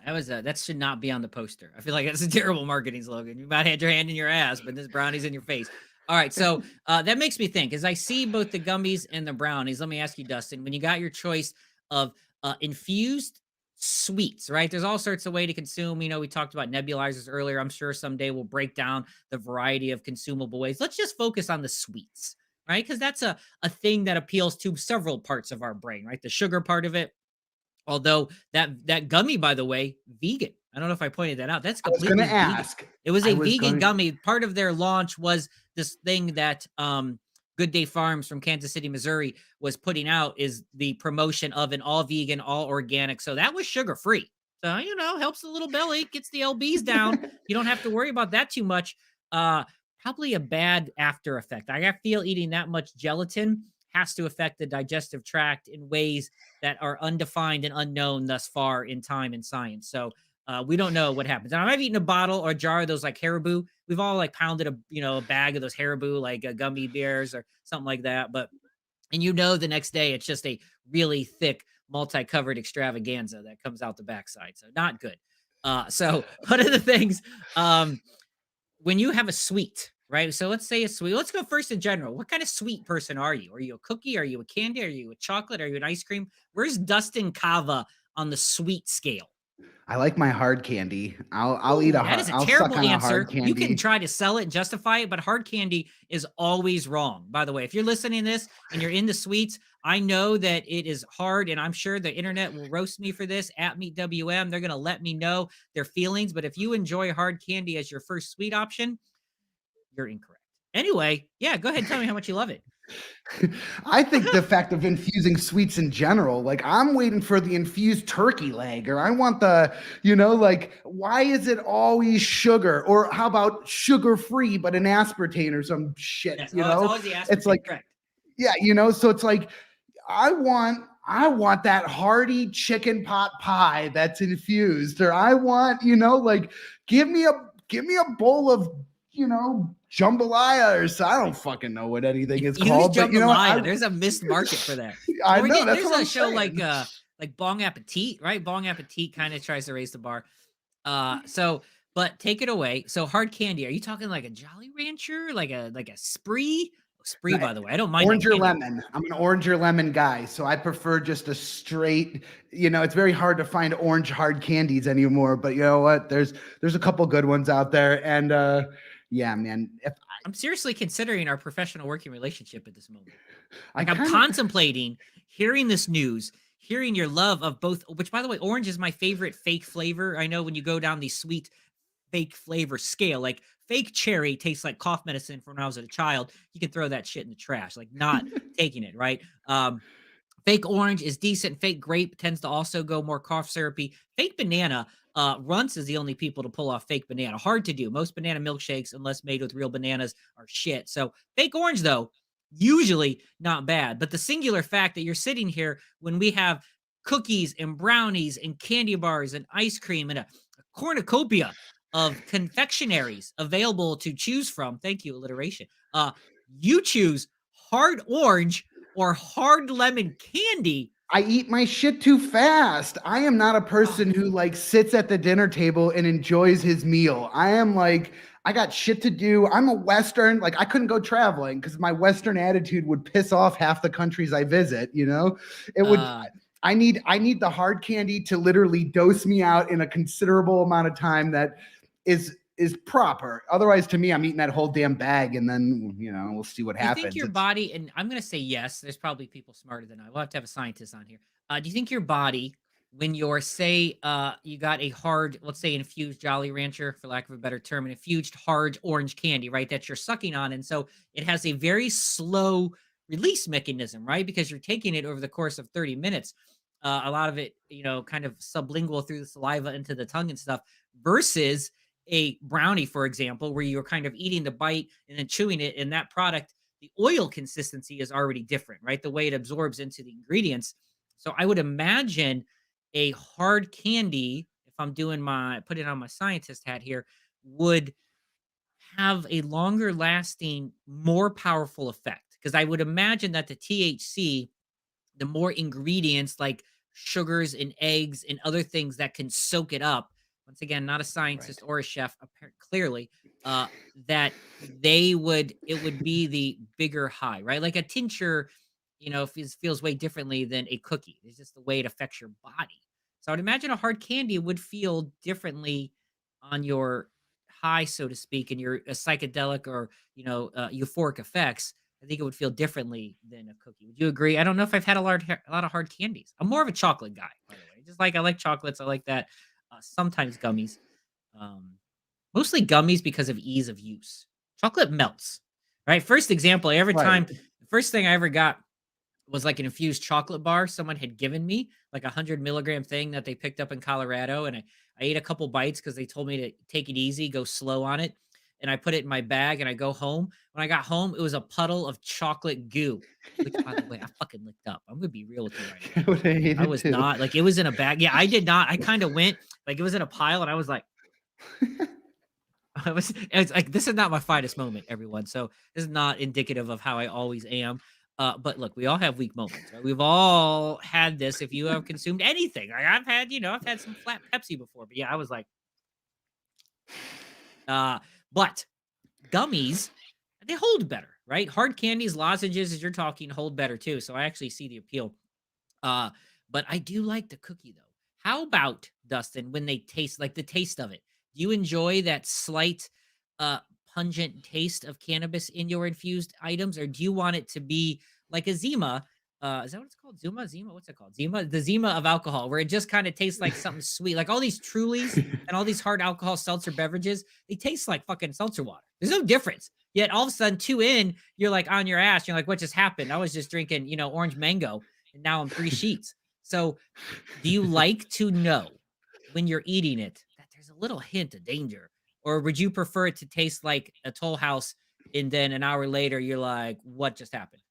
Wow, that should not be on the poster. I feel like that's a terrible marketing slogan. You might have your hand in your ass, but this brownie's in your face. All right, so that makes me think. As I see both the gummies and the brownies, let me ask you, Dustin, when you got your choice of infused sweets, right? There's all sorts of way to consume. We talked about nebulizers earlier. I'm sure someday we'll break down the variety of consumable ways. Let's just focus on the sweets, right? Because that's a thing that appeals to several parts of our brain, right? The sugar part of it. Although that gummy, by the way, vegan. I don't know if I pointed that out. That's I was going completely to vegan. ask. It was I a was vegan going. gummy. Part of their launch was this thing that Good Day Farms from Kansas City, Missouri was putting out, is the promotion of an all vegan, all organic. So that was sugar free. So, helps the little belly, gets the LBs down. You don't have to worry about that too much. Probably a bad after effect. I feel eating that much gelatin has to affect the digestive tract in ways that are undefined and unknown thus far in time and science. So we don't know what happens. And I've eaten a bottle or a jar of those like Haribo. We've all like pounded a bag of those Haribo, like gummy bears or something like that. And the next day it's just a really thick, multi-covered extravaganza that comes out the backside. So not good. So one of the things, when you have a sweet, right? So let's say a sweet. Let's go first in general. What kind of sweet person are you? Are you a cookie? Are you a candy? Are you a chocolate? Are you an ice cream? Where's Dustin Kava on the sweet scale? I like my hard candy. I'll eat Ooh, a that hard. is a I'll suck terrible on a hard answer. You can candy. try to sell it and justify it, but hard candy is always wrong. By the way, if you're listening to this and you're into sweets, I know that it is hard, and I'm sure the internet will roast me for this at MeetWM. They're going to let me know their feelings. But if you enjoy hard candy as your first sweet option, you're incorrect. Anyway, yeah, go ahead and tell me how much you love it. I think the fact of infusing sweets in general, like I'm waiting for the infused turkey leg, or I want why is it always sugar? Or how about sugar free, but an aspartame or some shit, Yes, it's always the aspartame, It's like, correct. yeah, so it's like, I want that hearty chicken pot pie that's infused, or I want, give me a bowl of, jambalaya, or so. I don't fucking know what anything is called. But jambalaya. There's a missed market for that. I know. That's There's what I'm a show saying. like Bong Appetit, right? Bong Appetit kind of tries to raise the bar. So, but take it away. So hard candy, are you talking like a Jolly Rancher, like a Spree? Spree, No, by the way, I don't mind that orange or candy. lemon. I'm an orange or lemon guy, so I prefer just a straight. It's very hard to find orange hard candies anymore, but you know what? There's a couple good ones out there, and yeah, man. If I'm seriously considering our professional working relationship at this moment. I Like I'm kind of contemplating hearing this news, hearing your love of both, which by the way, orange is my favorite fake flavor. I know when you go down the sweet fake flavor scale, like fake cherry tastes like cough medicine from when I was a child. You can throw that shit in the trash, like not taking it, right? Fake orange is decent. Fake grape tends to also go more cough syrupy. Fake banana, Runts is the only people to pull off fake banana. Hard to do. Most banana milkshakes, unless made with real bananas, are shit. So fake orange, though, usually not bad. But the singular fact that you're sitting here when we have cookies and brownies and candy bars and ice cream and a cornucopia of confectionaries available to choose from. Thank you, alliteration. You choose hard orange or hard lemon candy. I eat my shit too fast. I am not a Oh, person who like sits at the dinner table and enjoys his meal. I am like, I got shit to do. I'm a Western. Like, I couldn't go traveling because my Western attitude would piss off half the countries I visit. It would. uh, I need the hard candy to literally dose me out in a considerable amount of time that is proper. Otherwise, to me, I'm eating that whole damn bag, and then we'll see what do you think happens. your It's body, and I'm going to say yes, there's probably people smarter than I. We'll have a scientist on here. Do you think your body, when you're, say, you got a hard, let's say, infused Jolly Rancher, for lack of a better term, an infused hard orange candy, right, that you're sucking on, and so it has a very slow release mechanism, right, because you're taking it over the course of 30 minutes. A lot of it, kind of sublingual through the saliva into the tongue and stuff, versus a brownie, for example, where you're kind of eating the bite and then chewing it, and that product, the oil consistency is already different, right? The way it absorbs into the ingredients. So I would imagine a hard candy, if I'm doing my put it on my scientist hat here, would have a longer lasting, more powerful effect. Because I would imagine that the THC, the more ingredients like sugars and eggs and other things that can soak it up. Once again, not a scientist right. or a chef, clearly, uh, that it would be the bigger high, right? Like a tincture, feels way differently than a cookie. It's just the way it affects your body. So I'd imagine a hard candy would feel differently on your high, so to speak, and your psychedelic or euphoric effects. I think it would feel differently than a cookie. Would you agree? I don't know if I've had a lot of hard candies. I'm more of a chocolate guy, by the way. Just like I like chocolates, I like that. Sometimes gummies, um, mostly gummies because of ease of use. Chocolate melts, right? First example, Right. the first thing I ever got was like an infused chocolate bar someone had given me, like 100 milligram thing that they picked up in Colorado. And I ate a couple bites because they told me to take it easy, go slow on it. And I put it in my bag and I go home. When I got home, it was a puddle of chocolate goo, which by the way, I fucking licked up. I'm gonna be real with you right now. I would have I hated was to. not like it was in a bag. Yeah, I did not. I kind of went like it was in a pile and I was like, it's like this is not my finest moment, everyone. So this is not indicative of how I always am. But look, we all have weak moments, right? We've all had this. If you have consumed anything, like I've had some flat Pepsi before, but yeah, I was like, but gummies, they hold better, right? Hard candies, lozenges, as you're talking, hold better too. So I actually see the appeal. Uh, but I do like the cookie though. How about Dustin when they taste like the taste of it? Do you enjoy that slight uh pungent taste of cannabis in your infused items, or do you want it to be like a Zima? Is that what it's called? Zima? What's it called? Zima? The Zima of alcohol, where it just kind of tastes like something sweet. Like all these Trulies and all these hard alcohol seltzer beverages, they taste like fucking seltzer water. There's no difference. Yet all of a sudden, two in, you're like on your ass. You're like, what just happened? I was just drinking, orange mango and now I'm three sheets. So, do you like to know when you're eating it that there's a little hint of danger? Or would you prefer it to taste like a Toll House and then an hour later you're like, what just happened?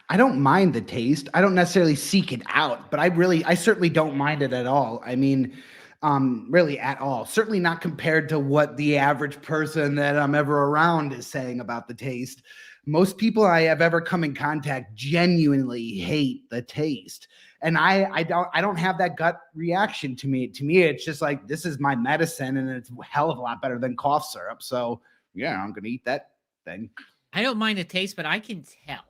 I don't mind the taste. I don't necessarily seek it out, but I certainly don't mind it at all. I mean, really at all. Certainly not compared to what the average person that I'm ever around is saying about the taste. most people I have ever come in contact genuinely hate the taste. And I don't have that gut reaction to me. To me, it's just like, this is my medicine and it's a hell of a lot better than cough syrup. So yeah, I'm gonna eat that thing. I don't mind the taste, but I can tell.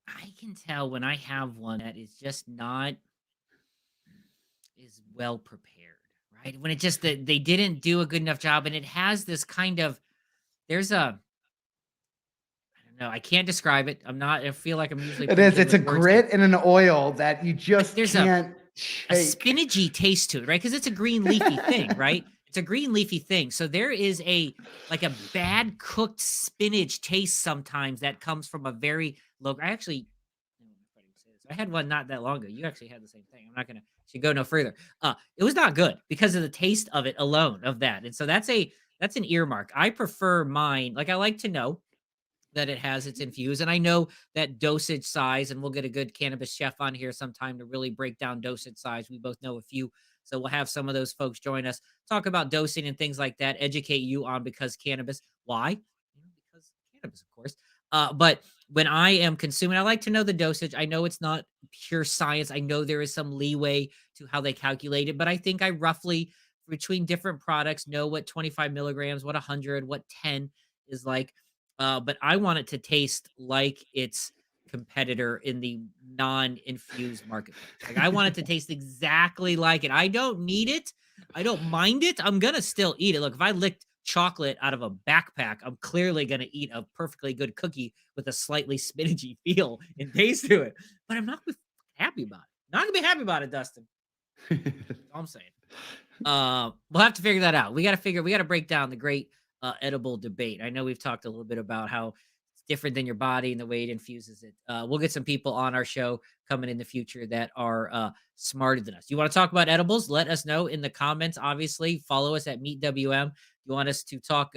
I can tell when I have one that is just not is well prepared, right? When it just that they didn't do a good enough job, and it has this kind of there's a I don't know, I can't describe it. I'm not I feel like I'm usually It pretty is. good It's a with words here. grit and an oil that you But just there's can't a shake. spinachy taste to it, right? Because it's a green leafy thing, right? It's a green leafy thing. So there is a like a bad cooked spinach taste sometimes that comes from a very low. I actually, I don't know if I can say this. I had one not that long ago. You actually had the same thing. I'm not gonna should go no further. It was not good because of the taste of it alone of that. And so that's an earmark. I prefer mine. Like I like to know that it has its infused. And I know that dosage size, and we'll get a good cannabis chef on here sometime to really break down dosage size. We both know a few. So we'll have some of those folks join us, talk about dosing and things like that, educate you on because cannabis. Why? Because cannabis, of course. But when I am consuming, I like to know the dosage. I know it's not pure science. I know there is some leeway to how they calculate it, but I think I roughly between different products know what 25 milligrams, what 100, what 10 is like. But I want it to taste like its competitor in the non-infused marketplace. Like I want it to taste exactly like it. I don't need it. I don't mind it. I'm gonna still eat it. Look, if I licked chocolate out of a backpack, I'm clearly gonna eat a perfectly good cookie with a slightly spinachy feel and taste to it. But I'm not gonna be happy about it. Not gonna be happy about it, Dustin. That's all I'm saying. We'll have to figure that out. We got to break down the great edible debate. I know we've talked a little bit about how it's different than your body and the way it infuses it. We'll get some people on our show coming in the future that are smarter than us. You want to talk about edibles? Let us know in the comments. Obviously, follow us at Meet WM. You want us to talk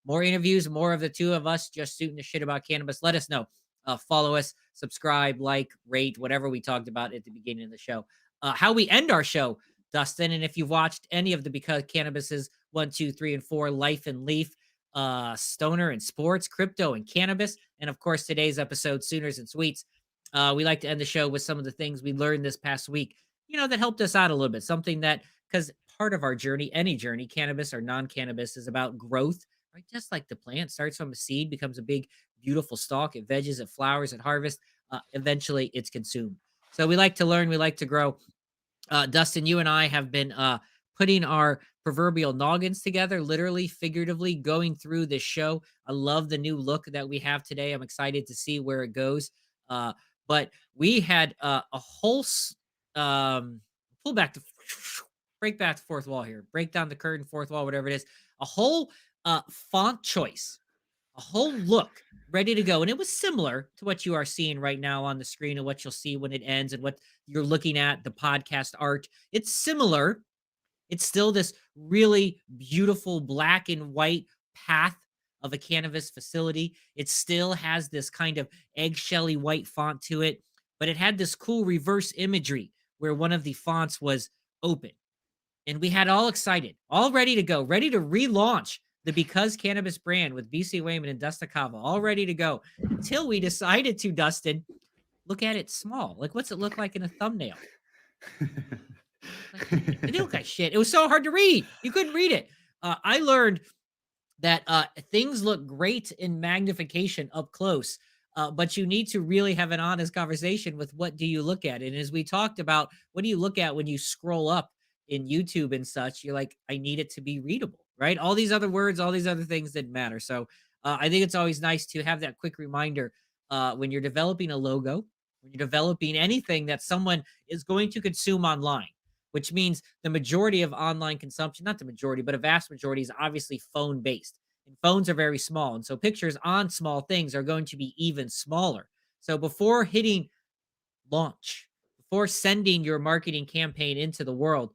more interviews, more of the two of us just shooting the shit about cannabis? Let us know. Follow us, subscribe, like, rate, whatever we talked about at the beginning of the show. How we end our show, Dustin. And if you've watched any of the Because Cannabis is 1, 2, 3, and 4, Life and Leaf, Stoner and Sports, Crypto and Cannabis, and of course today's episode, Sooners and Sweets, we like to end the show with some of the things we learned this past week, that helped us out a little bit. Something that, because part of our journey, any journey, cannabis or non-cannabis, is about growth, right? Just like the plant starts from a seed, becomes a big, beautiful stalk, it veggies, it flowers, it harvests, eventually it's consumed. So we like to learn, we like to grow. Dustin, you and I have been putting our proverbial noggins together, literally, figuratively, going through this show. I love the new look that we have today. I'm excited to see where it goes. But we had a whole pull back to break back the fourth wall here, break down the curtain, fourth wall, whatever it is, a whole font choice, a whole look ready to go. And it was similar to what you are seeing right now on the screen and what you'll see when it ends and what you're looking at, the podcast art. It's similar. It's still this really beautiful black and white path of a cannabis facility. It still has this kind of eggshelly white font to it, but it had this cool reverse imagery where one of the fonts was open. And we had all excited, all ready to go, ready to relaunch the Because Cannabis brand with B.C. Wehman and Dustin Kava, all ready to go until we decided to, Dustin, look at it small. Like, what's it look like in a thumbnail? Like shit. It didn't look like shit. It was so hard to read. You couldn't read it. I learned that things look great in magnification up close, but you need to really have an honest conversation with what do you look at. And as we talked about, what do you look at when you scroll up in YouTube and such? You're like, I need it to be readable, right? All these other words, all these other things didn't matter. So I think it's always nice to have that quick reminder when you're developing a logo, when you're developing anything that someone is going to consume online, which means the majority of online consumption, not the majority, but a vast majority is obviously phone based. And phones are very small. And so pictures on small things are going to be even smaller. So before hitting launch, before sending your marketing campaign into the world,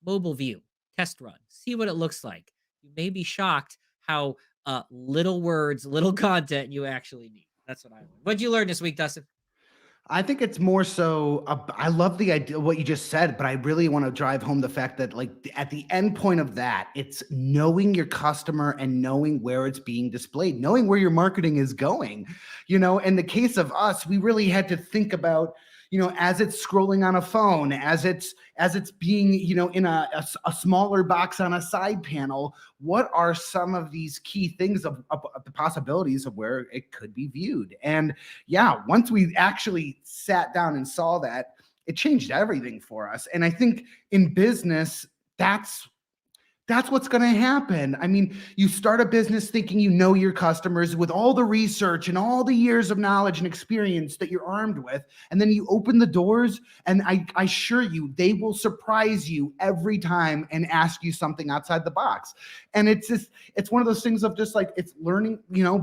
mobile view, test run, see what it looks like. You may be shocked how little words, little content you actually need. That's what I learned. What'd you learn this week, Dustin? I think it's more so. I love the idea what you just said, but I really want to drive home the fact that, like, at the end point of that, it's knowing your customer and knowing where it's being displayed, knowing where your marketing is going. In the case of us, we really had to think about, as it's scrolling on a phone, as it's being, in a smaller box on a side panel. What are some of these key things of the possibilities of where it could be viewed? And yeah, once we actually sat down and saw that, it changed everything for us. And I think in business, that's what's going to happen. I mean, you start a business thinking you know your customers with all the research and all the years of knowledge and experience that you're armed with. And then you open the doors, and I assure you, they will surprise you every time and ask you something outside the box. And it's one of those things of just like, it's learning,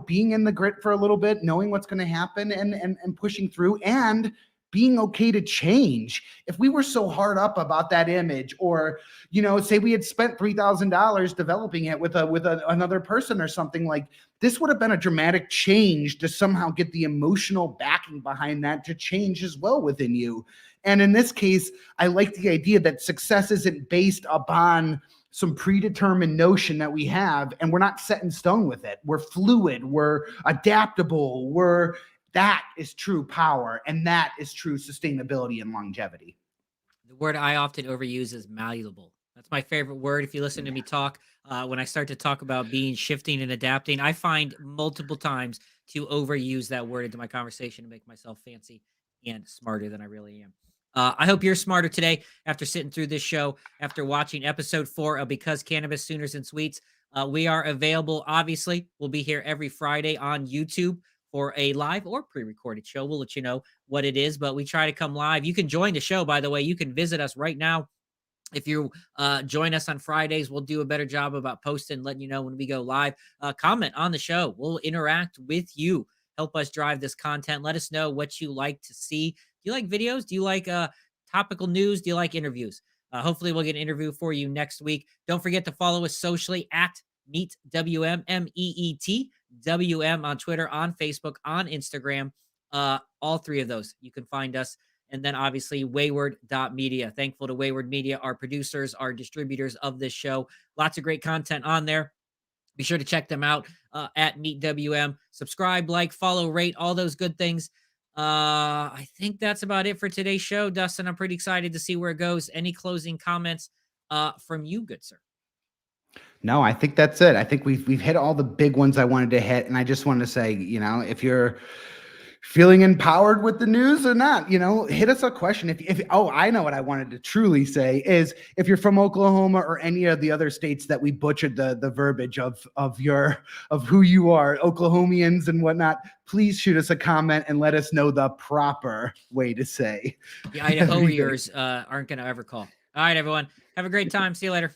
being in the grit for a little bit, knowing what's going to happen, and pushing through, and being okay to change. If we were so hard up about that image, or say we had spent $3,000 developing it with another person or something, like, this would have been a dramatic change to somehow get the emotional backing behind that to change as well within you. And in this case, I like the idea that success isn't based upon some predetermined notion that we have, and we're not set in stone with it. We're fluid, we're adaptable, that is true power, and that is true sustainability and longevity. The word I often overuse is malleable. That's my favorite word. If you listen to me talk, when I start to talk about being shifting and adapting, I find multiple times to overuse that word into my conversation to make myself fancy and smarter than I really am. I hope you're smarter today after sitting through this show, after watching episode 4 of Because Cannabis, Sooners, and Sweets. We are available, obviously. We'll be here every Friday on YouTube for a live or pre-recorded show. We'll let you know what it is, but we try to come live. You can join the show, by the way. You can visit us right now. If you join us on Fridays, we'll do a better job about posting, letting you know when we go live. Comment on the show. We'll interact with you. Help us drive this content. Let us know what you like to see. Do you like videos? Do you like topical news? Do you like interviews? Hopefully, we'll get an interview for you next week. Don't forget to follow us socially at Meet WM, MEET WM on Twitter, on Facebook, on Instagram. All 3 of those. You can find us. And then obviously Wayward.media. Thankful to Wayward Media, our producers, our distributors of this show. Lots of great content on there. Be sure to check them out at Meet WM. Subscribe, like, follow, rate, all those good things. I think that's about it for today's show. Dustin, I'm pretty excited to see where it goes. Any closing comments from you, good sir? No, I think that's it. I think we've hit all the big ones I wanted to hit, and I just wanted to say, if you're feeling empowered with the news or not, hit us a question. If I know what I wanted to truly say is, if you're from Oklahoma or any of the other states that we butchered the verbiage of who you are, Oklahomians and whatnot, please shoot us a comment and let us know the proper way to say. The Idahoers aren't going to ever call. All right, everyone. Have a great time. See you later.